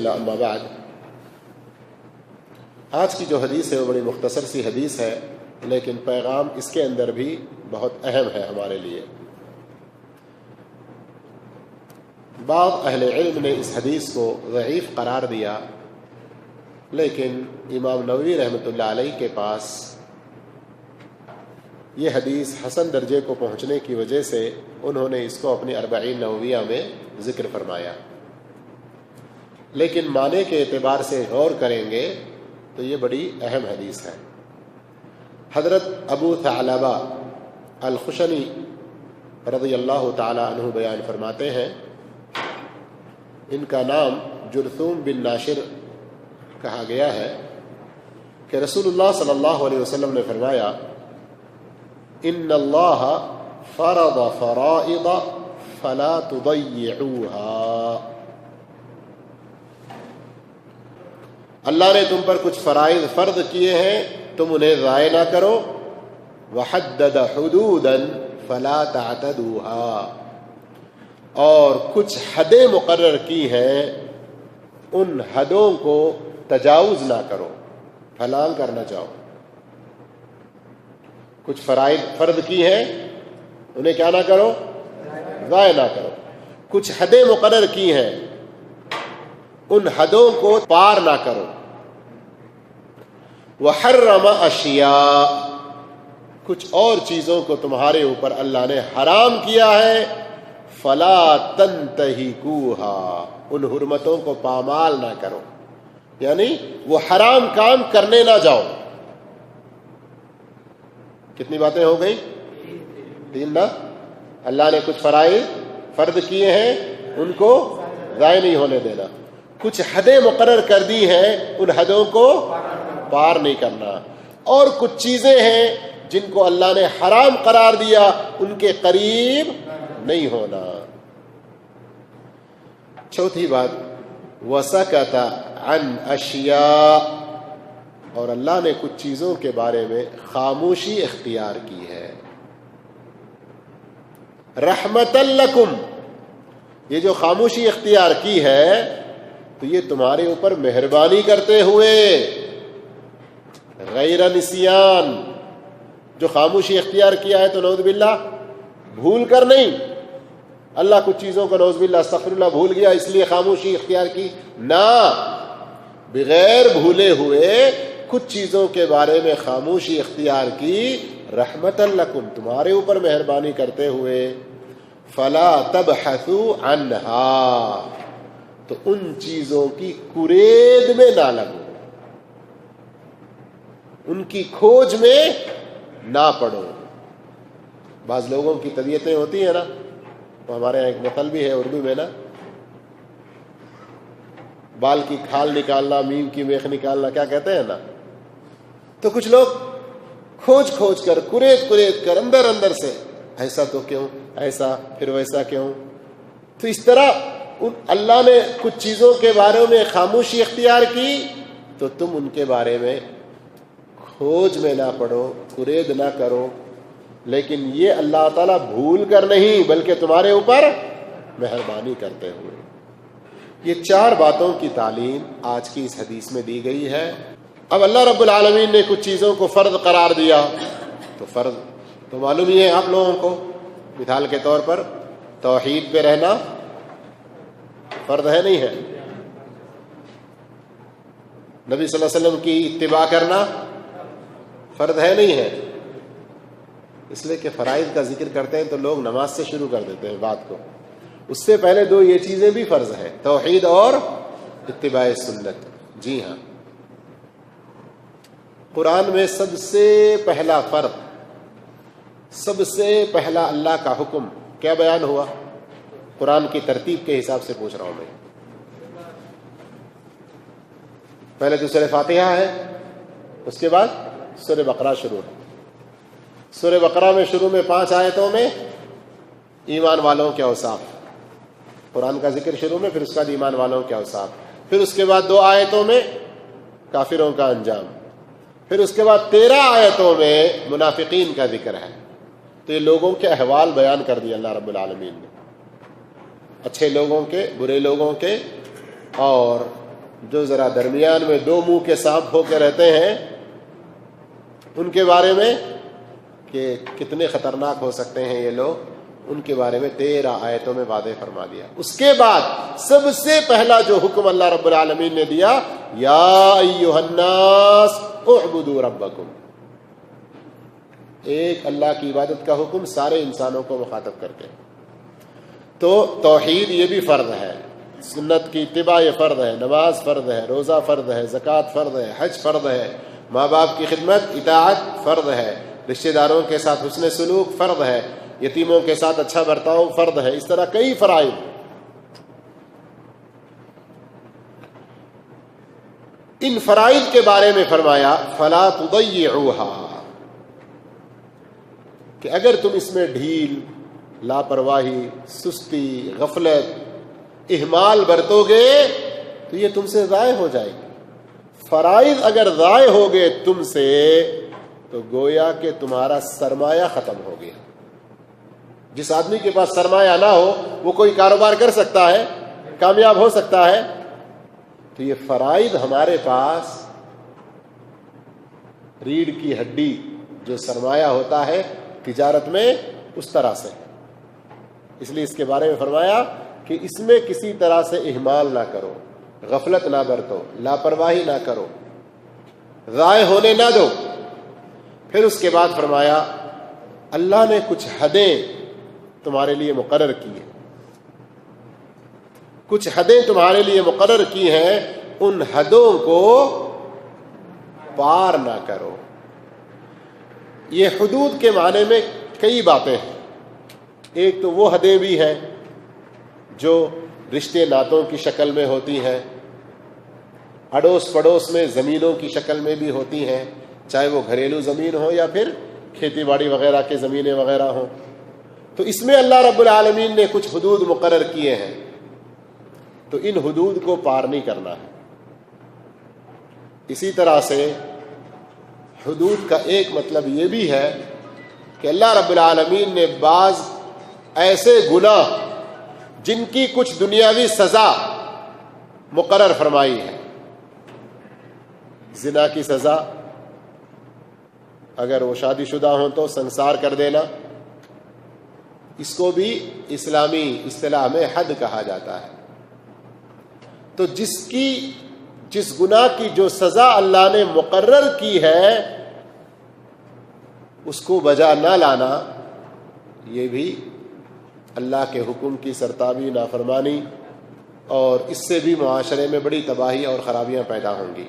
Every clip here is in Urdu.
اما بعد، آج کی جو حدیث ہے وہ بڑی مختصر سی حدیث ہے، لیکن پیغام اس کے اندر بھی بہت اہم ہے ہمارے لیے۔ بعض اہل علم نے اس حدیث کو ضعیف قرار دیا، لیکن امام نووی رحمۃ اللہ علیہ کے پاس یہ حدیث حسن درجے کو پہنچنے کی وجہ سے انہوں نے اس کو اپنی اربعین نوویہ میں ذکر فرمایا، لیکن معنی کے اعتبار سے غور کریں گے تو یہ بڑی اہم حدیث ہے۔ حضرت ابو ثعلبہ الخشنی رضی اللہ تعالی عنہ بیان فرماتے ہیں، ان کا نام جرثوم بن ناشر کہا گیا ہے کہ رسول اللہ صلی اللہ علیہ وسلم نے فرمایا، ان اللہ فرض فرائض فلا تضيعوها، اللہ نے تم پر کچھ فرائض فرض کیے ہیں، تم انہیں ضائع نہ کرو۔ وحدد حدودا فلا تعتدوها، اور کچھ حدیں مقرر کی ہیں، ان حدوں کو تجاوز نہ کرو، پھلانگ کر نہ جاؤ۔ کچھ فرائض فرض کی ہیں، انہیں کیا نہ کرو، ضائع نہ کرو۔ کچھ حدیں مقرر کی ہیں، ان حدوں کو پار نہ کرو۔ وحرم اشیاء، کچھ اور چیزوں کو تمہارے اوپر اللہ نے حرام کیا ہے، فلا تنتہکوہا، ان حرمتوں کو پامال نہ کرو، یعنی وہ حرام کام کرنے نہ جاؤ۔ کتنی باتیں ہو گئی؟ تین نا۔ اللہ نے کچھ فرائض فرض کیے ہیں، ان کو ضائع نہیں ہونے دینا۔ کچھ حدیں مقرر کر دی ہیں، ان حدوں کو پار نہیں کرنا۔ اور کچھ چیزیں ہیں جن کو اللہ نے حرام قرار دیا، ان کے قریب نہیں ہونا۔ چوتھی بات، وسکت عن اشیاء، اور اللہ نے کچھ چیزوں کے بارے میں خاموشی اختیار کی ہے۔ رحمۃ لکم، یہ جو خاموشی اختیار کی ہے تو یہ تمہارے اوپر مہربانی کرتے ہوئے، غیر نسیان۔ جو خاموشی اختیار کیا ہے تو نعوذ باللہ بھول کر نہیں، اللہ کچھ چیزوں کو نعوذ باللہ استغفر اللہ بھول گیا اس لیے خاموشی اختیار کی، نہ، بغیر بھولے ہوئے کچھ چیزوں کے بارے میں خاموشی اختیار کی، رحمت لکم، تمہارے اوپر مہربانی کرتے ہوئے۔ فلا تبحثوا عنہا، تو ان چیزوں کی کرید میں نہ لگو، ان کی کھوج میں نہ پڑو۔ بعض لوگوں کی طبیعتیں ہوتی ہیں نا، تو ہمارے یہاں ایک مثل بھی ہے اردو میں نا، بال کی کھال نکالنا، میم کی میخ نکالنا، کیا کہتے ہیں نا۔ تو کچھ لوگ کھوج کھوج کر، کرید کر، اندر اندر سے، ایسا تو کیوں، ایسا پھر ویسا کیوں۔ تو اس طرح اللہ نے کچھ چیزوں کے بارے میں خاموشی اختیار کی تو تم ان کے بارے میں کھوج میں نہ پڑو، کرید نہ کرو، لیکن یہ اللہ تعالیٰ بھول کر نہیں بلکہ تمہارے اوپر مہربانی کرتے ہوئے۔ یہ چار باتوں کی تعلیم آج کی اس حدیث میں دی گئی ہے۔ اب اللہ رب العالمین نے کچھ چیزوں کو فرض قرار دیا، تو فرض تو معلوم ہی ہے آپ لوگوں کو، مثال کے طور پر توحید پہ رہنا فرض ہے نہیں ہے، نبی صلی اللہ علیہ وسلم کی اتباع کرنا فرض ہے نہیں ہے۔ اس لیے کہ فرائض کا ذکر کرتے ہیں تو لوگ نماز سے شروع کر دیتے ہیں بات کو، اس سے پہلے دو یہ چیزیں بھی فرض ہیں، توحید اور اتباع سنت۔ جی ہاں، قرآن میں سب سے پہلا فرض، سب سے پہلا اللہ کا حکم کیا بیان ہوا؟ قرآن کی ترتیب کے حساب سے پوچھ رہا ہوں میں۔ پہلے تو سورہ فاتحہ ہے، اس کے بعد سورہ بقرہ شروع ہے۔ سورہ بقرہ میں شروع میں 5 آیتوں میں ایمان والوں کے اوصاف، قرآن کا ذکر شروع میں، پھر اس کے بعد ایمان والوں کے اوصاف، پھر اس کے بعد 2 آیتوں میں کافروں کا انجام، پھر اس کے بعد 13 آیتوں میں منافقین کا ذکر ہے۔ تو یہ لوگوں کے احوال بیان کر دیا اللہ رب العالمین نے، اچھے لوگوں کے، برے لوگوں کے، اور جو ذرا درمیان میں دو منہ کے سانپ ہو کے رہتے ہیں ان کے بارے میں کہ کتنے خطرناک ہو سکتے ہیں یہ لوگ، ان کے بارے میں 13 آیتوں میں واضح فرما دیا۔ اس کے بعد سب سے پہلا جو حکم اللہ رب العالمین نے دیا، یا ایھا الناس اعبدوا ربکم، ایک اللہ کی عبادت کا حکم سارے انسانوں کو مخاطب کر کے۔ تو توحید یہ بھی فرض ہے، سنت کی اتباع یہ فرض ہے، نماز فرض ہے، روزہ فرض ہے، زکوٰۃ فرض ہے، حج فرض ہے، ماں باپ کی خدمت اطاعت فرض ہے، رشتہ داروں کے ساتھ حسن سلوک فرض ہے، یتیموں کے ساتھ اچھا برتاؤ فرض ہے، اس طرح کئی فرائض۔ ان فرائض کے بارے میں فرمایا فلا تضيعوها، کہ اگر تم اس میں ڈھیل، لاپرواہی، سستی، غفلت، اہمال برتو گے تو یہ تم سے ضائع ہو جائے گی۔ فرائض اگر ضائع ہو گئے تم سے تو گویا کہ تمہارا سرمایہ ختم ہو گیا۔ جس آدمی کے پاس سرمایہ نہ ہو وہ کوئی کاروبار کر سکتا ہے، کامیاب ہو سکتا ہے؟ تو یہ فرائض ہمارے پاس ریڑھ کی ہڈی جو سرمایہ ہوتا ہے تجارت میں، اس طرح سے، اس لیے اس کے بارے میں فرمایا کہ اس میں کسی طرح سے اہمال نہ کرو، غفلت نہ برتو، لاپرواہی نہ کرو، ضائع ہونے نہ دو۔ پھر اس کے بعد فرمایا اللہ نے کچھ حدیں تمہارے لیے مقرر کی ہیں، کچھ حدیں تمہارے لیے مقرر کی ہیں، ان حدوں کو پار نہ کرو۔ یہ حدود کے معنی میں کئی باتیں ہیں۔ ایک تو وہ حدیں بھی ہیں جو رشتے ناتوں کی شکل میں ہوتی ہیں، اڑوس پڑوس میں زمینوں کی شکل میں بھی ہوتی ہیں، چاہے وہ گھریلو زمین ہو یا پھر کھیتی باڑی وغیرہ کے زمینیں وغیرہ ہوں۔ تو اس میں اللہ رب العالمین نے کچھ حدود مقرر کیے ہیں، تو ان حدود کو پار نہیں کرنا ہے۔ اسی طرح سے حدود کا ایک مطلب یہ بھی ہے کہ اللہ رب العالمین نے بعض ایسے گناہ جن کی کچھ دنیاوی سزا مقرر فرمائی ہے، زنا کی سزا، اگر وہ شادی شدہ ہوں تو سنسار کر دینا، اس کو بھی اسلامی اصطلاح میں حد کہا جاتا ہے۔ تو جس گناہ کی جو سزا اللہ نے مقرر کی ہے اس کو بجا نہ لانا، یہ بھی اللہ کے حکم کی سرتابی، نافرمانی، اور اس سے بھی معاشرے میں بڑی تباہی اور خرابیاں پیدا ہوں گی۔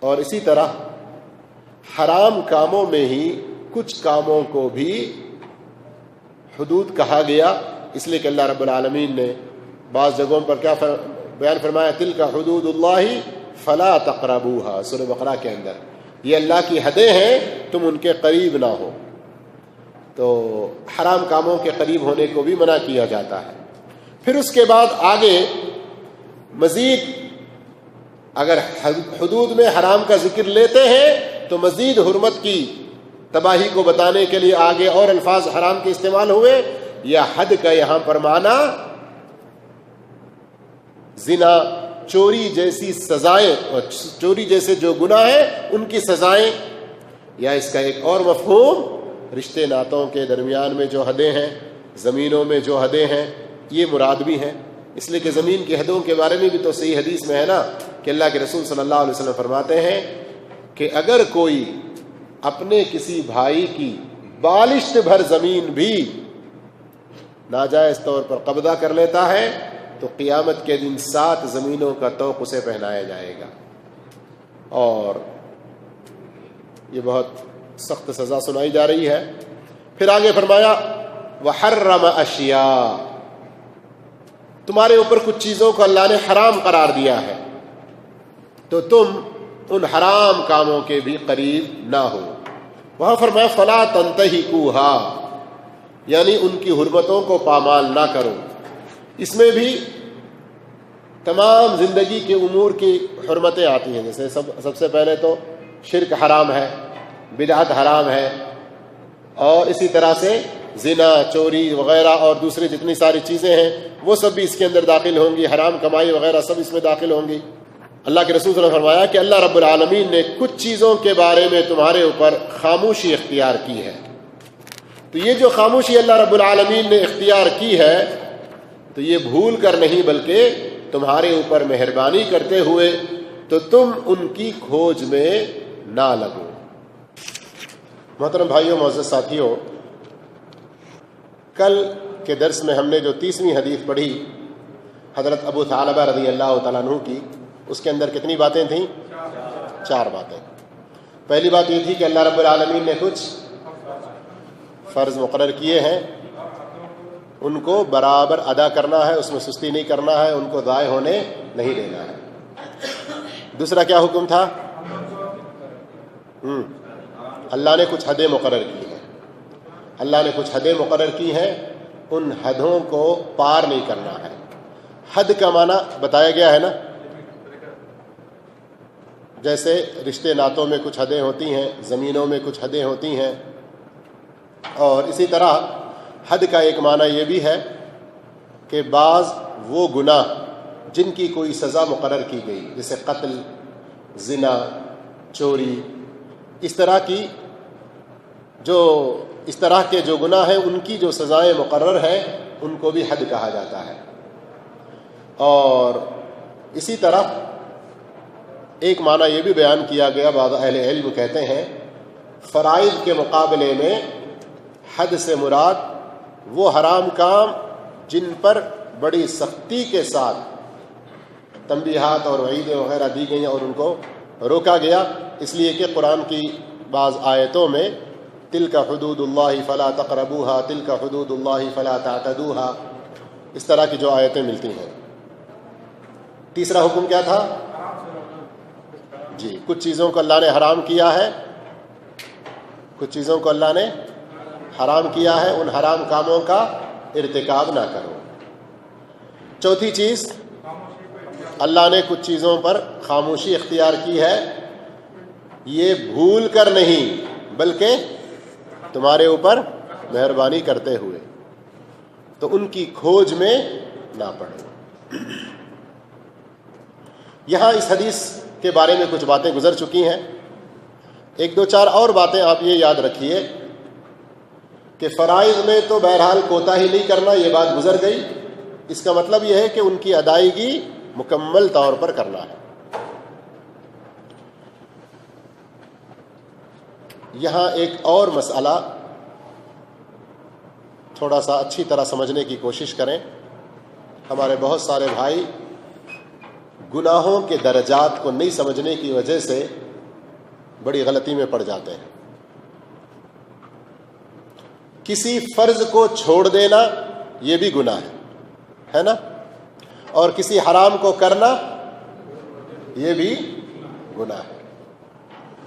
اور اسی طرح حرام کاموں میں ہی کچھ کاموں کو بھی حدود کہا گیا، اس لیے کہ اللہ رب العالمین نے بعض جگہوں پر کیا بیان فرمایا، تلک حدود اللہ فلا تقربوها، سورہ بقرہ کے اندر، یہ اللہ کی حدیں ہیں، تم ان کے قریب نہ ہو۔ تو حرام کاموں کے قریب ہونے کو بھی منع کیا جاتا ہے۔ پھر اس کے بعد آگے مزید اگر حدود میں حرام کا ذکر لیتے ہیں تو مزید حرمت کی تباہی کو بتانے کے لیے آگے اور الفاظ حرام کے استعمال ہوئے، یا حد کا یہاں پر معنی زنا، چوری جیسی سزائیں، اور چوری جیسے جو گناہ ہیں ان کی سزائیں، یا اس کا ایک اور مفہوم رشتے ناتوں کے درمیان میں جو حدیں ہیں، زمینوں میں جو حدیں ہیں، یہ مراد بھی ہیں۔ اس لیے کہ زمین کی حدوں کے بارے میں بھی تو صحیح حدیث میں ہے نا کہ اللہ کے رسول صلی اللہ علیہ وسلم فرماتے ہیں کہ اگر کوئی اپنے کسی بھائی کی بالشت بھر زمین بھی ناجائز طور پر قبضہ کر لیتا ہے تو قیامت کے دن 7 زمینوں کا طوق اسے پہنایا جائے گا، اور یہ بہت سخت سزا سنائی جا رہی ہے۔ پھر آگے فرمایا وحرم اشیاء، تمہارے اوپر کچھ چیزوں کو اللہ نے حرام قرار دیا ہے تو تم ان حرام کاموں کے بھی قریب نہ ہو۔ وہاں فرمایا فلا تنتہکوها، یعنی ان کی حرمتوں کو پامال نہ کرو۔ اس میں بھی تمام زندگی کے امور کی حرمتیں آتی ہیں، جیسے سب سے پہلے تو شرک حرام ہے، بدعت حرام ہے، اور اسی طرح سے زنا، چوری وغیرہ اور دوسری جتنی ساری چیزیں ہیں وہ سب بھی اس کے اندر داخل ہوں گی، حرام کمائی وغیرہ سب اس میں داخل ہوں گی۔ اللہ کے رسول صلی اللہ علیہ وسلم نے فرمایا کہ اللہ رب العالمین نے کچھ چیزوں کے بارے میں تمہارے اوپر خاموشی اختیار کی ہے، تو یہ جو خاموشی اللہ رب العالمین نے اختیار کی ہے تو یہ بھول کر نہیں بلکہ تمہارے اوپر مہربانی کرتے ہوئے، تو تم ان کی کھوج میں نہ لگو۔ محترم بھائیوں، معزز ساتھیوں، کل کے درس میں ہم نے جو 30ویں حدیث پڑھی حضرت ابو ثعلبہ رضی اللہ تعالیٰ عنہ کی، اس کے اندر کتنی باتیں تھیں؟ 4 باتیں۔ پہلی بات یہ تھی کہ اللہ رب العالمین نے کچھ فرض مقرر کیے ہیں، ان کو برابر ادا کرنا ہے، اس میں سستی نہیں کرنا ہے، ان کو ضائع ہونے نہیں دینا ہے۔ دوسرا کیا حکم تھا؟ اللہ نے کچھ حدیں مقرر کی ہیں، اللہ نے کچھ حدیں مقرر کی ہیں، ان حدوں کو پار نہیں کرنا ہے۔ حد کا معنی بتایا گیا ہے نا، جیسے رشتے ناتوں میں کچھ حدیں ہوتی ہیں، زمینوں میں کچھ حدیں ہوتی ہیں، اور اسی طرح حد کا ایک معنی یہ بھی ہے کہ بعض وہ گناہ جن کی کوئی سزا مقرر کی گئی، جیسے قتل، زنا، چوری، اس طرح کے جو گناہ ہیں ان کی جو سزائیں مقرر ہیں ان کو بھی حد کہا جاتا ہے۔ اور اسی طرح ایک معنی یہ بھی بیان کیا گیا، بعض اہل علم کہتے ہیں فرائض کے مقابلے میں حد سے مراد وہ حرام کام جن پر بڑی سختی کے ساتھ تنبیہات اور وعیدیں وغیرہ دی گئیں اور ان کو روکا گیا، اس لیے کہ قرآن کی بعض آیتوں میں تلک حدود اللہ فلا تقربوها، تلک حدود اللہ فلا تعتدوها، اس طرح کی جو آیتیں ملتی ہیں۔ تیسرا حکم کیا تھا؟ جی، کچھ چیزوں کو اللہ نے حرام کیا ہے، کچھ چیزوں کو اللہ نے حرام کیا ہے، ان حرام کاموں کا ارتکاب نہ کرو۔ چوتھی چیز، اللہ نے کچھ چیزوں پر خاموشی اختیار کی ہے، یہ بھول کر نہیں بلکہ تمہارے اوپر مہربانی کرتے ہوئے، تو ان کی کھوج میں نہ پڑو۔ یہاں اس حدیث کے بارے میں کچھ باتیں گزر چکی ہیں، 1 2 4 اور باتیں آپ یہ یاد رکھیے کہ فرائض میں تو بہرحال کوتاہی نہیں کرنا، یہ بات گزر گئی، اس کا مطلب یہ ہے کہ ان کی ادائیگی مکمل طور پر کرنا ہے۔ یہاں ایک اور مسئلہ تھوڑا سا اچھی طرح سمجھنے کی کوشش کریں۔ ہمارے بہت سارے بھائی گناہوں کے درجات کو نہیں سمجھنے کی وجہ سے بڑی غلطی میں پڑ جاتے ہیں۔ کسی فرض کو چھوڑ دینا یہ بھی گناہ ہے نا، اور کسی حرام کو کرنا یہ بھی گناہ ہے،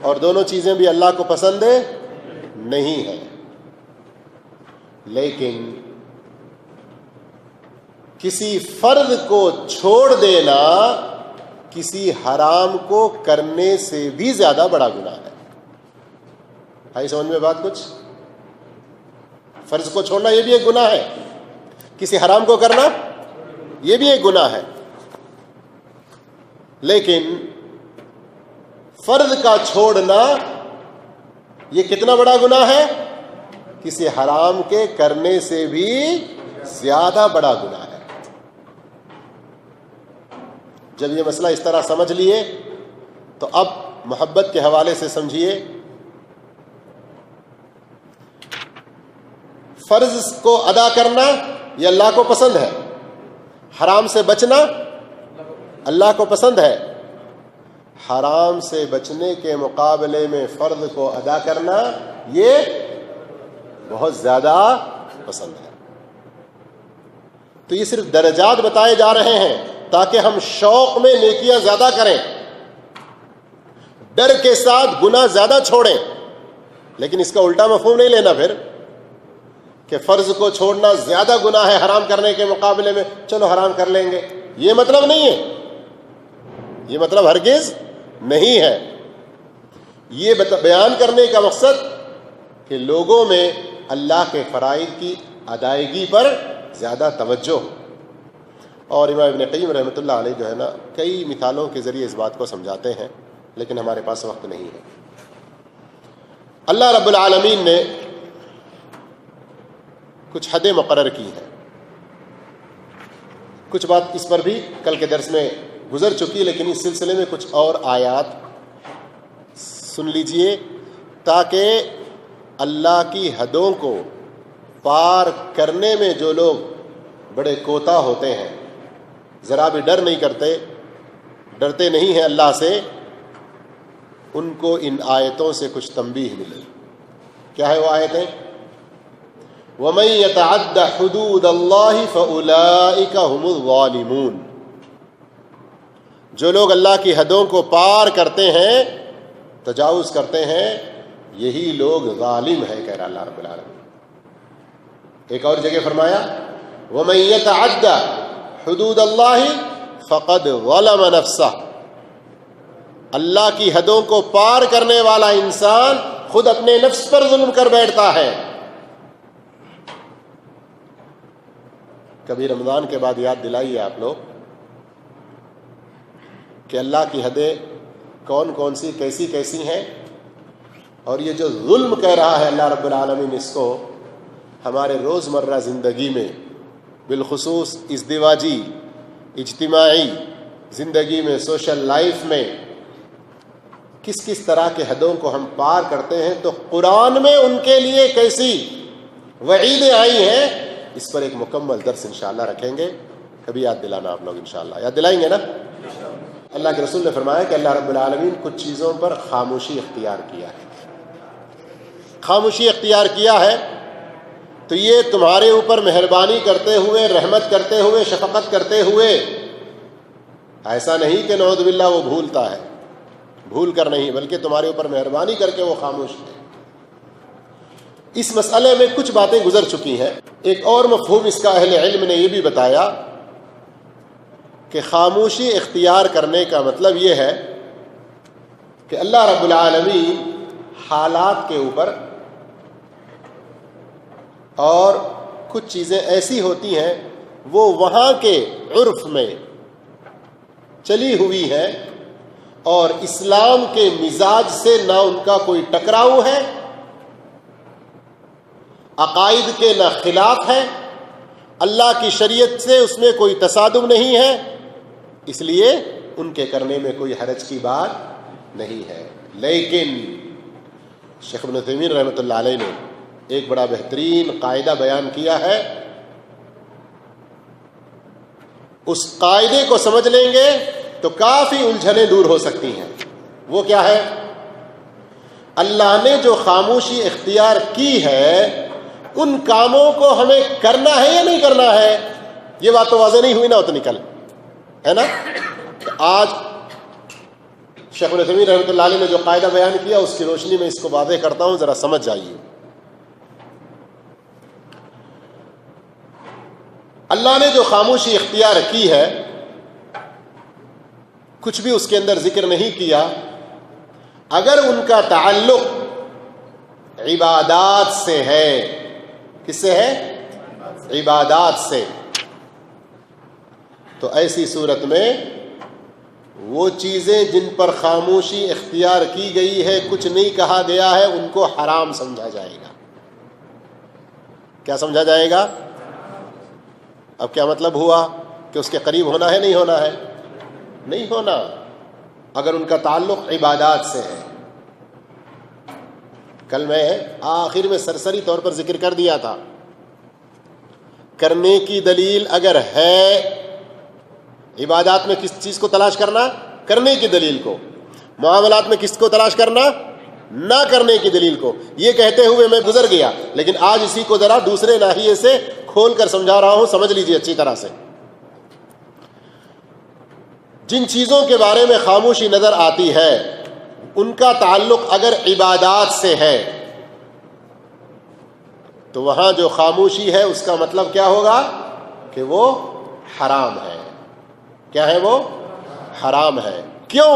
اور دونوں چیزیں بھی اللہ کو پسند نہیں ہیں۔ لیکن کسی فرض کو چھوڑ دینا کسی حرام کو کرنے سے بھی زیادہ بڑا گناہ ہے۔ آئی سمجھ میں بات کچھ؟ فرض کو چھوڑنا یہ بھی ایک گناہ ہے، کسی حرام کو کرنا یہ بھی ایک گناہ ہے، لیکن فرض کا چھوڑنا یہ کتنا بڑا گناہ ہے؟ کسی حرام کے کرنے سے بھی زیادہ بڑا گناہ ہے۔ جب یہ مسئلہ اس طرح سمجھ لیے تو اب محبت کے حوالے سے سمجھیے، فرض کو ادا کرنا یہ اللہ کو پسند ہے، حرام سے بچنا اللہ کو پسند ہے، حرام سے بچنے کے مقابلے میں فرض کو ادا کرنا یہ بہت زیادہ پسند ہے۔ تو یہ صرف درجات بتائے جا رہے ہیں تاکہ ہم شوق میں نیکیاں زیادہ کریں، ڈر کے ساتھ گناہ زیادہ چھوڑیں، لیکن اس کا الٹا مفہوم نہیں لینا پھر کہ فرض کو چھوڑنا زیادہ گناہ ہے حرام کرنے کے مقابلے میں، چلو حرام کر لیں گے، یہ مطلب نہیں ہے، یہ مطلب ہرگز نہیں ہے۔ یہ بیان کرنے کا مقصد کہ لوگوں میں اللہ کے فرائض کی ادائیگی پر زیادہ توجہ ہو. اور امام ابن قیم رحمۃ اللہ علیہ جو ہے نا کئی مثالوں کے ذریعے اس بات کو سمجھاتے ہیں، لیکن ہمارے پاس وقت نہیں ہے. اللہ رب العالمین نے کچھ حدیں مقرر کی ہیں. کچھ بات اس پر بھی کل کے درس میں گزر چکی، لیکن اس سلسلے میں کچھ اور آیات سن لیجئے تاکہ اللہ کی حدوں کو پار کرنے میں جو لوگ بڑے کوتاہ ہوتے ہیں، ذرا بھی ڈرتے نہیں ہیں اللہ سے، ان کو ان آیتوں سے کچھ تنبیہ ملے. کیا ہے وہ آیتیں؟ وَمَن يَتَعَدَّ حُدُودَ اللَّهِ فَأُولَئِكَ هُمُ الظَّالِمُونَ. جو لوگ اللہ کی حدوں کو پار کرتے ہیں، تجاوز کرتے ہیں، یہی لوگ ظالم ہیں، کہہ رہا اللہ رب العالمین. ایک اور جگہ فرمایا وَمَن يَتَعَدَّ حُدُودَ اللَّهِ فَقَدْ ظَلَمَ نَفْسَهُ. اللہ کی حدوں کو پار کرنے والا انسان خود اپنے نفس پر ظلم کر بیٹھتا ہے. کبھی رمضان کے بعد یاد دلائیے آپ لوگ کہ اللہ کی حدیں کون کون سی کیسی ہیں، اور یہ جو ظلم کہہ رہا ہے اللہ رب العالمین، اس کو ہمارے روزمرہ زندگی میں، بالخصوص ازدواجی اجتماعی زندگی میں، سوشل لائف میں کس طرح کے حدوں کو ہم پار کرتے ہیں، تو قرآن میں ان کے لیے کیسی وعیدیں آئی ہیں، اس پر ایک مکمل درس انشاءاللہ رکھیں گے. کبھی یاد دلانا آپ لوگ، انشاءاللہ یاد دلائیں گے نا. اللہ کے رسول نے فرمایا کہ اللہ رب العالمین کچھ چیزوں پر خاموشی اختیار کیا ہے. خاموشی اختیار کیا ہے تو یہ تمہارے اوپر مہربانی کرتے ہوئے، رحمت کرتے ہوئے، شفقت کرتے ہوئے، ایسا نہیں کہ نعوذ باللہ وہ بھولتا ہے، بھول کر نہیں، بلکہ تمہارے اوپر مہربانی کر کے وہ خاموش ہے. اس مسئلے میں کچھ باتیں گزر چکی ہیں. ایک اور مفہوم اس کا اہل علم نے یہ بھی بتایا کہ خاموشی اختیار کرنے کا مطلب یہ ہے کہ اللہ رب العالمین حالات کے اوپر، اور کچھ چیزیں ایسی ہوتی ہیں وہ وہاں کے عرف میں چلی ہوئی ہیں اور اسلام کے مزاج سے نہ ان کا کوئی ٹکراؤ ہے، عقائد کے نہ خلاف ہے، اللہ کی شریعت سے اس میں کوئی تصادم نہیں ہے، اس لیے ان کے کرنے میں کوئی حرج کی بات نہیں ہے. لیکن شیخ ابن عثیمین رحمۃ اللہ علیہ نے ایک بڑا بہترین قاعدہ بیان کیا ہے. اس قاعدے کو سمجھ لیں گے تو کافی الجھنیں دور ہو سکتی ہیں. وہ کیا ہے؟ اللہ نے جو خاموشی اختیار کی ہے، ان کاموں کو ہمیں کرنا ہے یا نہیں کرنا ہے؟ یہ بات تو واضح نہیں ہوئی نا، تو نکل ہے نا. آج شیخ ابن عثیمین رحمۃ اللہ علیہ نے جو قاعدہ بیان کیا، اس کی روشنی میں اس کو واضح کرتا ہوں، ذرا سمجھ جائیے. اللہ نے جو خاموشی اختیار کی ہے، کچھ بھی اس کے اندر ذکر نہیں کیا، اگر ان کا تعلق عبادات سے ہے. کس سے ہے؟ عبادات سے. تو ایسی صورت میں وہ چیزیں جن پر خاموشی اختیار کی گئی ہے، کچھ نہیں کہا گیا ہے، ان کو حرام سمجھا جائے گا. کیا سمجھا جائے گا؟ اب کیا مطلب ہوا کہ اس کے قریب ہونا ہے، نہیں ہونا ہے؟ نہیں ہونا، اگر ان کا تعلق عبادات سے ہے. کل میں آخر میں سرسری طور پر ذکر کر دیا تھا، کرنے کی دلیل اگر ہے، عبادات میں کس چیز کو تلاش کرنا؟ کرنے کی دلیل کو. معاملات میں کس کو تلاش کرنا؟ نہ کرنے کی دلیل کو. یہ کہتے ہوئے میں گزر گیا، لیکن آج اسی کو ذرا دوسرے ناحیے سے کھول کر سمجھا رہا ہوں، سمجھ لیجیے اچھی طرح سے. جن چیزوں کے بارے میں خاموشی نظر آتی ہے، ان کا تعلق اگر عبادات سے ہے، تو وہاں جو خاموشی ہے اس کا مطلب کیا ہوگا؟ کہ وہ حرام ہے. کیا ہے؟ وہ حرام ہے. کیوں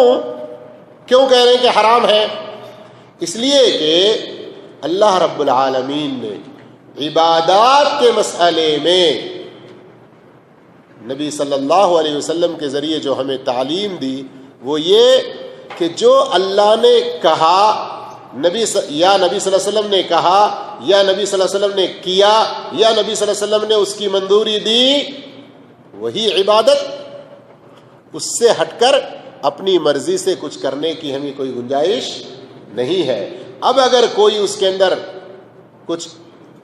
کہہ رہے ہیں کہ حرام ہے؟ اس لیے کہ اللہ رب العالمین نے عبادات کے مسئلے میں نبی صلی اللہ علیہ وسلم کے ذریعے جو ہمیں تعلیم دی وہ یہ کہ جو اللہ نے کہا، نبی صلی اللہ علیہ وسلم نے کہا، یا نبی صلی اللہ علیہ وسلم نے کیا، یا نبی صلی اللہ علیہ وسلم نے اس کی منظوری دی، وہی عبادت. اس سے ہٹ کر اپنی مرضی سے کچھ کرنے کی ہمیں کوئی گنجائش نہیں ہے. اب اگر کوئی اس کے اندر کچھ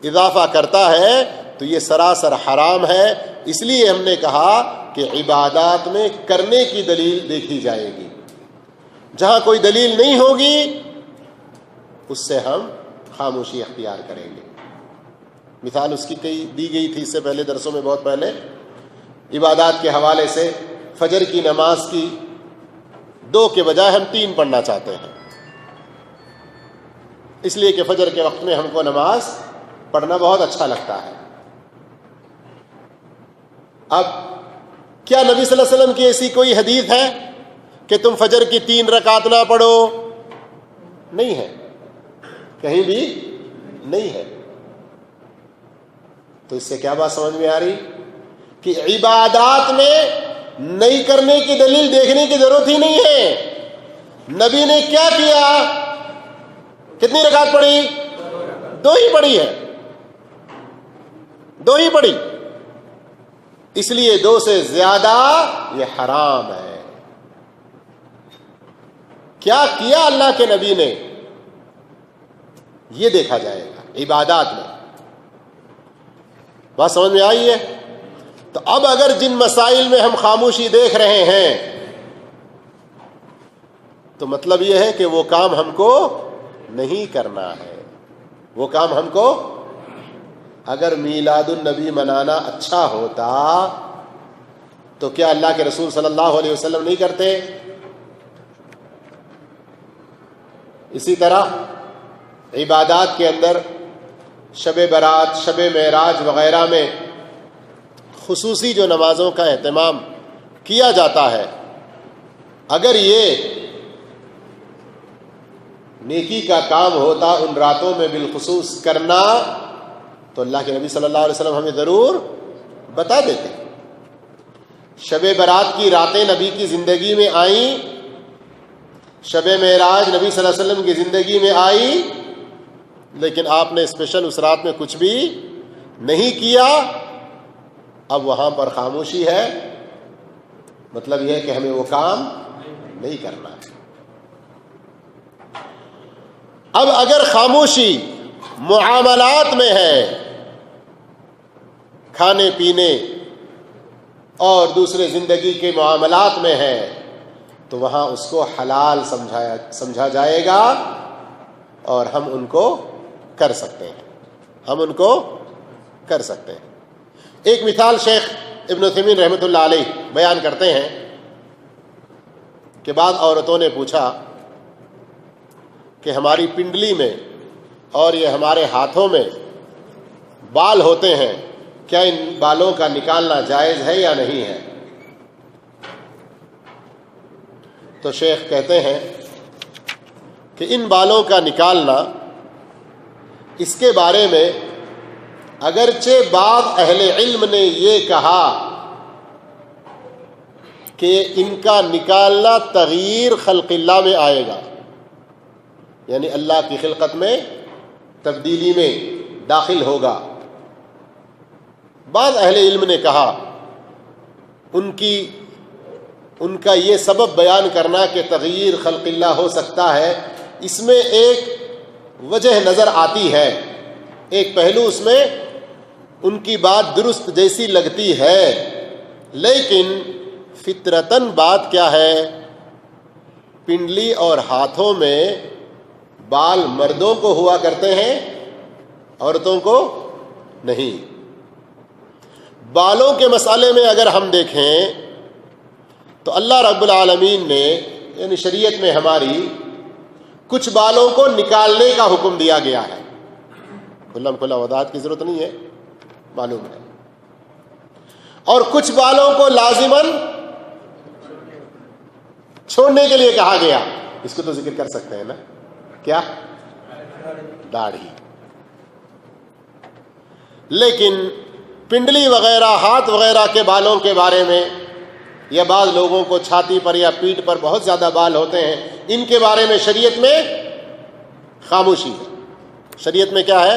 اضافہ کرتا ہے تو یہ سراسر حرام ہے. اس لیے ہم نے کہا کہ عبادات میں کرنے کی دلیل دیکھی جائے گی. جہاں کوئی دلیل نہیں ہوگی اس سے ہم خاموشی اختیار کریں گے. مثال اس کی کئی دی گئی تھی اس سے پہلے درسوں میں، بہت پہلے. عبادات کے حوالے سے فجر کی نماز کی 2 کے بجائے ہم 3 پڑھنا چاہتے ہیں، اس لیے کہ فجر کے وقت میں ہم کو نماز پڑھنا بہت اچھا لگتا ہے. اب کیا نبی صلی اللہ علیہ وسلم کی ایسی کوئی حدیث ہے کہ تم فجر کی 3 رکعت نہ پڑھو؟ نہیں ہے، کہیں بھی نہیں ہے. تو اس سے کیا بات سمجھ میں آ رہی کہ عبادات میں نہیں کرنے کی دلیل دیکھنے کی ضرورت ہی نہیں ہے. نبی نے کیا کیا؟ کتنی رکعت پڑھی؟ 2 ہی پڑھی ہے، 2 ہی پڑھی. اس لیے 2 سے زیادہ یہ حرام ہے. کیا کیا اللہ کے نبی نے یہ دیکھا جائے گا عبادات میں. بات سمجھ میں آئی ہے؟ تو اب اگر جن مسائل میں ہم خاموشی دیکھ رہے ہیں تو مطلب یہ ہے کہ وہ کام ہم کو نہیں کرنا ہے. وہ کام ہم کو، اگر میلاد النبی منانا اچھا ہوتا تو کیا اللہ کے رسول صلی اللہ علیہ وسلم نہیں کرتے؟ اسی طرح عبادات کے اندر شب برات، شب معراج وغیرہ میں خصوصی جو نمازوں کا اہتمام کیا جاتا ہے، اگر یہ نیکی کا کام ہوتا ان راتوں میں بالخصوص کرنا تو اللہ کے نبی صلی اللہ علیہ وسلم ہمیں ضرور بتا دیتے. شب برات کی راتیں نبی کی زندگی میں آئیں، شب معراج نبی صلی اللہ علیہ وسلم کی زندگی میں آئی، لیکن آپ نے اسپیشل اس رات میں کچھ بھی نہیں کیا. اب وہاں پر خاموشی ہے، مطلب یہ ہے کہ ہمیں وہ کام نہیں کرنا ہے. اب اگر خاموشی معاملات میں ہے، کھانے پینے اور دوسرے زندگی کے معاملات میں ہے، تو وہاں اس کو حلال سمجھا جائے گا اور ہم ان کو کر سکتے ہیں. ہم ان کو کر سکتے ہیں. ایک مثال شیخ ابن عثیمین رحمۃ اللہ علیہ بیان کرتے ہیں کہ بعض عورتوں نے پوچھا کہ ہماری پنڈلی میں اور یہ ہمارے ہاتھوں میں بال ہوتے ہیں، کیا ان بالوں کا نکالنا جائز ہے یا نہیں ہے؟ تو شیخ کہتے ہیں کہ ان بالوں کا نکالنا، اس کے بارے میں اگرچہ بعض اہل علم نے یہ کہا کہ ان کا نکالنا تغییر خلق اللہ میں آئے گا، یعنی اللہ کی خلقت میں تبدیلی میں داخل ہوگا. بعض اہل علم نے کہا ان کا یہ سبب بیان کرنا کہ تغییر خلق اللہ ہو سکتا ہے، اس میں ایک وجہ نظر آتی ہے، ایک پہلو اس میں ان کی بات درست جیسی لگتی ہے، لیکن فطرتاً بات کیا ہے؟ پنڈلی اور ہاتھوں میں بال مردوں کو ہوا کرتے ہیں، عورتوں کو نہیں. بالوں کے مسئلے میں اگر ہم دیکھیں تو اللہ رب العالمین نے، یعنی شریعت میں ہماری، کچھ بالوں کو نکالنے کا حکم دیا گیا ہے. کھلم کھلا وضاحت کی ضرورت نہیں ہے، معلوم ہے. اور کچھ بالوں کو لازماً چھوڑنے کے لیے کہا گیا. اس کو تو ذکر کر سکتے ہیں نا، کیا؟ داڑھی. لیکن پنڈلی وغیرہ ہاتھ وغیرہ کے بالوں کے بارے میں، یا بعض لوگوں کو چھاتی پر یا پیٹھ پر بہت زیادہ بال ہوتے ہیں، ان کے بارے میں شریعت میں خاموشی ہے. شریعت میں کیا ہے؟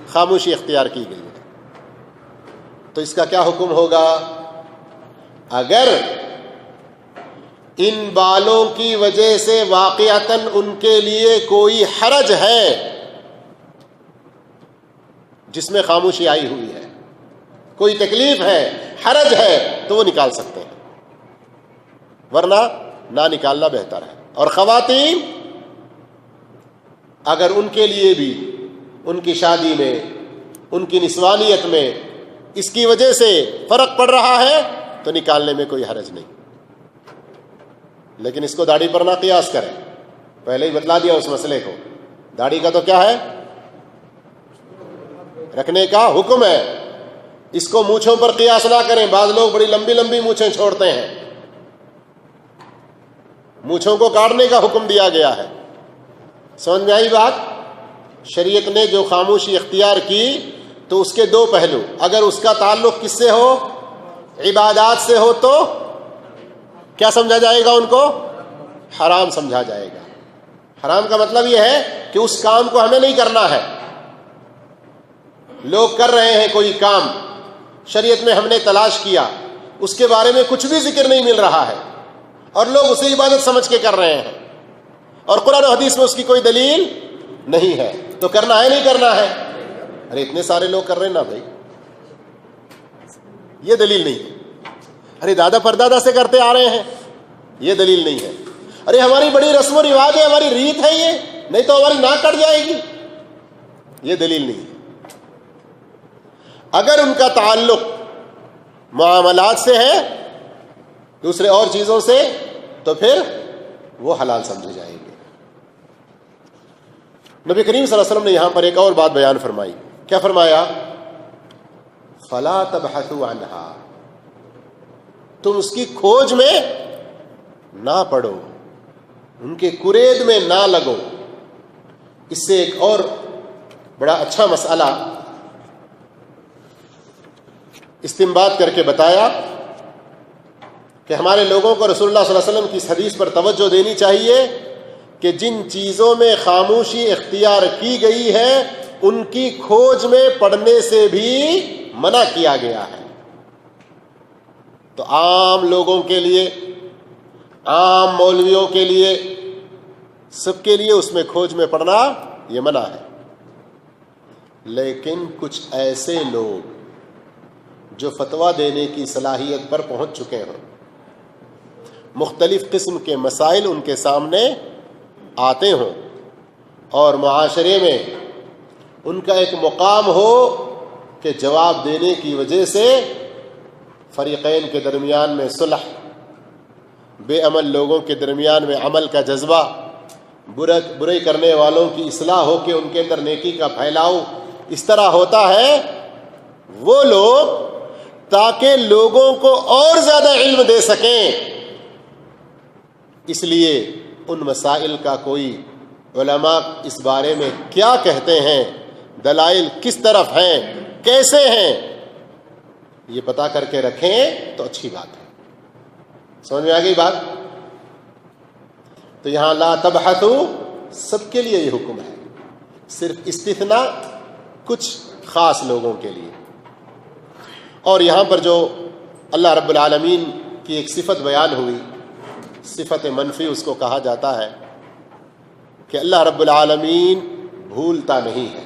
خاموشی اختیار کی گئی ہے. تو اس کا کیا حکم ہوگا؟ اگر ان بالوں کی وجہ سے واقعتاً ان کے لیے کوئی حرج ہے جس میں خاموشی آئی ہوئی ہے، کوئی تکلیف ہے، حرج ہے، تو وہ نکال سکتے ہیں، ورنہ نہ نکالنا بہتر ہے. اور خواتین، اگر ان کے لیے بھی ان کی شادی میں، ان کی نسوانیت میں اس کی وجہ سے فرق پڑ رہا ہے تو نکالنے میں کوئی حرج نہیں. لیکن اس کو داڑھی پر نہ قیاس کریں، پہلے ہی بتلا دیا اس مسئلے کو. داڑھی کا تو کیا ہے؟ رکھنے کا حکم ہے. اس کو مونچھوں پر قیاس نہ کریں. بعض لوگ بڑی لمبی لمبی مونچھیں چھوڑتے ہیں. مونچھوں کو کاٹنے کا حکم دیا گیا ہے. سمجھ میں آئی بات؟ شریعت نے جو خاموشی اختیار کی تو اس کے دو پہلو. اگر اس کا تعلق کس سے ہو؟ عبادات سے ہو تو کیا سمجھا جائے گا؟ ان کو حرام سمجھا جائے گا. حرام کا مطلب یہ ہے کہ اس کام کو ہمیں نہیں کرنا ہے. لوگ کر رہے ہیں کوئی کام، شریعت میں ہم نے تلاش کیا، اس کے بارے میں کچھ بھی ذکر نہیں مل رہا ہے اور لوگ اسے عبادت سمجھ کے کر رہے ہیں، اور قرآن و حدیث میں اس کی کوئی دلیل نہیں ہے، تو کرنا ہے نہیں کرنا ہے؟ ارے اتنے سارے لوگ کر رہے ہیں نا بھائی، یہ دلیل نہیں ہے. ارے دادا پردادا سے کرتے آ رہے ہیں، یہ دلیل نہیں ہے. ارے ہماری بڑی رسم و رواج ہے، ہماری ریت ہے، یہ نہیں تو ہماری ناک کٹ جائے گی، یہ دلیل نہیں ہے. اگر ان کا تعلق معاملات سے ہے، دوسرے اور چیزوں سے، تو پھر وہ حلال سمجھے جائیں گے. نبی کریم صلی اللہ علیہ وسلم نے یہاں پر ایک اور بات بیان فرمائی. کیا فرمایا؟ فَلَا تَبْحَثُوا عَنْهَا، تم اس کی کھوج میں نہ پڑو، ان کے کرید میں نہ لگو. اس سے ایک اور بڑا اچھا مسئلہ استنباط کر کے بتایا کہ ہمارے لوگوں کو رسول اللہ صلی اللہ علیہ وسلم کی اس حدیث پر توجہ دینی چاہیے کہ جن چیزوں میں خاموشی اختیار کی گئی ہے ان کی کھوج میں پڑنے سے بھی منع کیا گیا ہے. تو عام لوگوں کے لیے، عام مولویوں کے لیے، سب کے لیے اس میں کھوج میں پڑنا یہ منع ہے. لیکن کچھ ایسے لوگ جو فتویٰ دینے کی صلاحیت پر پہنچ چکے ہیں، مختلف قسم کے مسائل ان کے سامنے آتے ہوں اور معاشرے میں ان کا ایک مقام ہو کہ جواب دینے کی وجہ سے فریقین کے درمیان میں صلح، بے عمل لوگوں کے درمیان میں عمل کا جذبہ، برے کرنے والوں کی اصلاح ہو کے ان کے اندر نیکی کا پھیلاؤ اس طرح ہوتا ہے. وہ لوگ تاکہ لوگوں کو اور زیادہ علم دے سکیں، اس لیے ان مسائل کا کوئی علماء اس بارے میں کیا کہتے ہیں، دلائل کس طرف ہیں، کیسے ہیں، یہ پتا کر کے رکھیں تو اچھی بات ہے. سمجھ میں آ گئی بات؟ تو یہاں لا تبحثوا سب کے لیے یہ حکم ہے، صرف استثناء کچھ خاص لوگوں کے لیے. اور یہاں پر جو اللہ رب العالمین کی ایک صفت بیان ہوئی، صفت منفی اس کو کہا جاتا ہے کہ اللہ رب العالمین بھولتا نہیں ہے.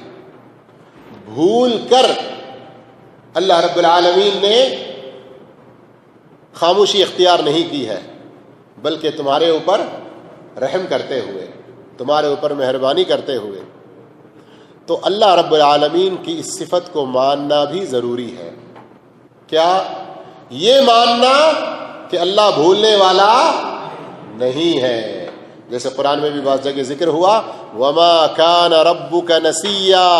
بھول کر اللہ رب العالمین نے خاموشی اختیار نہیں کی ہے، بلکہ تمہارے اوپر رحم کرتے ہوئے، تمہارے اوپر مہربانی کرتے ہوئے. تو اللہ رب العالمین کی اس صفت کو ماننا بھی ضروری ہے. کیا؟ یہ ماننا کہ اللہ بھولنے والا نہیں ہے. جیسے قرآن میں بھی بعض جگہ ذکر ہوا وَمَا كَانَ رَبُّكَ نَسِيًّا،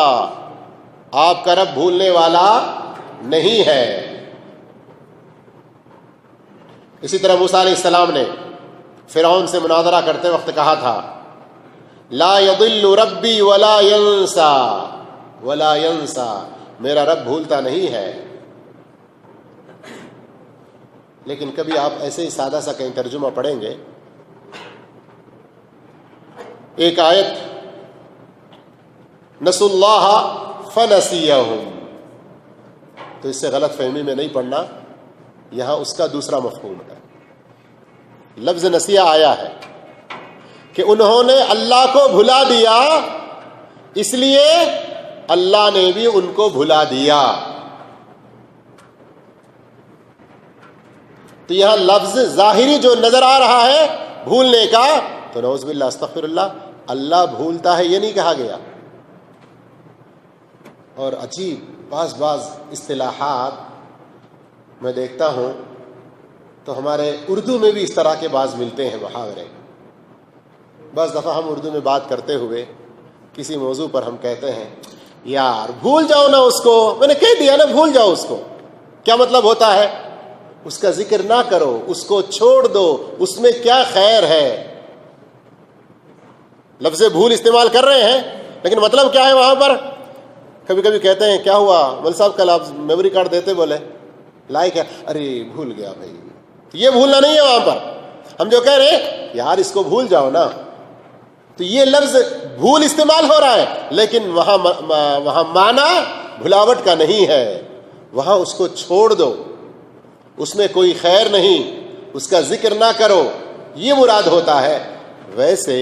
آپ کا رب بھولنے والا نہیں ہے. اسی طرح موسیٰ علیہ السلام نے فرعون سے مناظرہ کرتے وقت کہا تھا لا يضل ربی ولا ينسى میرا رب بھولتا نہیں ہے. لیکن کبھی آپ ایسے ہی سادہ سا کہیں ترجمہ پڑھیں گے, ایک آیت نسوا اللہ فنسیہم, تو اس سے غلط فہمی میں نہیں پڑھنا, یہاں اس کا دوسرا مفہوم ہے. لفظ نسیہ آیا ہے کہ انہوں نے اللہ کو بھلا دیا, اس لیے اللہ نے بھی ان کو بھلا دیا. تو یہاں لفظ ظاہری جو نظر آ رہا ہے بھولنے کا, تو نعوذ باللہ استغفر اللہ, اللہ بھولتا ہے یہ نہیں کہا گیا. اور عجیب بعض اصطلاحات میں دیکھتا ہوں تو ہمارے اردو میں بھی اس طرح کے بعض ملتے ہیں محاورے. بعض دفعہ ہم اردو میں بات کرتے ہوئے کسی موضوع پر ہم کہتے ہیں یار بھول جاؤ نا اس کو, میں نے کہہ دیا نا بھول جاؤ اس کو. کیا مطلب ہوتا ہے؟ اس کا ذکر نہ کرو, اس کو چھوڑ دو, اس میں کیا خیر ہے. لفظ بھول استعمال کر رہے ہیں لیکن مطلب کیا ہے وہاں پر؟ کبھی کبھی کہتے ہیں کیا ہوا مول صاحب کل آپ میموری کارڈ دیتے, بولے لائک ہے, ارے بھول گیا بھائی. یہ بھولنا نہیں ہے وہاں پر. ہم جو کہہ رہے ہیں یار اس کو بھول جاؤ نا, تو یہ لفظ بھول استعمال ہو رہا ہے لیکن وہاں معنی بھلاوٹ کا نہیں ہے. وہاں اس کو چھوڑ دو, اس میں کوئی خیر نہیں, اس کا ذکر نہ کرو, یہ مراد ہوتا ہے. ویسے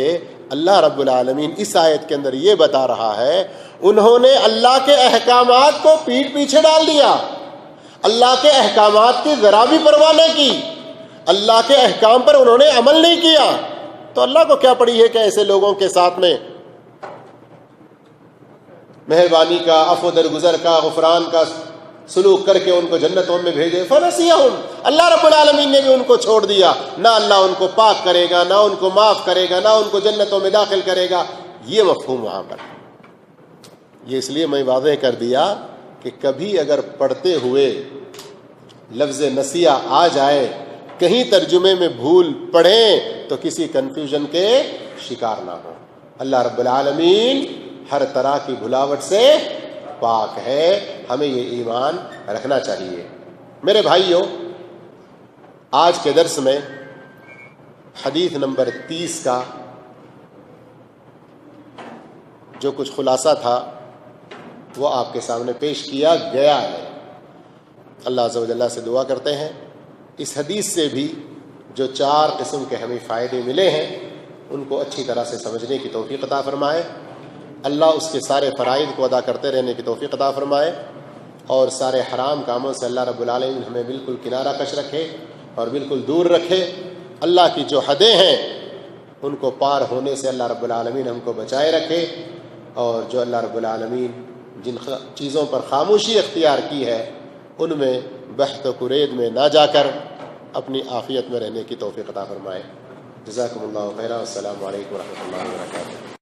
اللہ رب العالمین اس آیت کے اندر یہ بتا رہا ہے انہوں نے اللہ کے احکامات کو پیٹھ پیچھے ڈال دیا, اللہ کے احکامات کی ذرا بھی پرواہ نہ کی, اللہ کے احکام پر انہوں نے عمل نہیں کیا. تو اللہ کو کیا پڑی ہے کہ ایسے لوگوں کے ساتھ میں مہربانی کا, عفو درگزر کا, غفران کا سلوک کر کے ان کو جنتوں میں بھیجے. فنسیہم, اللہ رب العالمین نے بھی ان کو چھوڑ دیا. نہ اللہ ان کو پاک کرے گا, نہ ان کو معاف کرے گا, نہ ان کو جنتوں میں داخل کرے گا. یہ مفہوم وہاں پر. یہ اس لیے میں واضح کر دیا کہ کبھی اگر پڑھتے ہوئے لفظ نسیہ آ جائے, کہیں ترجمے میں بھول پڑھیں تو کسی کنفیوژن کے شکار نہ ہو. اللہ رب العالمین ہر طرح کی بھلاوٹ سے پاک ہے, ہمیں یہ ایمان رکھنا چاہیے. میرے بھائیوں, آج کے درس میں حدیث نمبر 30 کا جو کچھ خلاصہ تھا وہ آپ کے سامنے پیش کیا گیا ہے. اللہ عز و جل سے دعا کرتے ہیں اس حدیث سے بھی جو 4 قسم کے ہمیں فائدے ملے ہیں ان کو اچھی طرح سے سمجھنے کی توفیق عطا فرمائے. اللہ اس کے سارے فرائض کو ادا کرتے رہنے کی توفیق عطا فرمائے, اور سارے حرام کاموں سے اللہ رب العالمین ہمیں بالکل کنارہ کش رکھے اور بالکل دور رکھے. اللہ کی جو حدیں ہیں ان کو پار ہونے سے اللہ رب العالمین ہم کو بچائے رکھے, اور جو اللہ رب العالمین جن چیزوں پر خاموشی اختیار کی ہے ان میں بحث و کرید میں نہ جا کر اپنی عافیت میں رہنے کی توفیق عطا فرمائے. جزاکم اللہ خیرا. السلام علیکم ورحمۃ اللہ وبرکاتہ.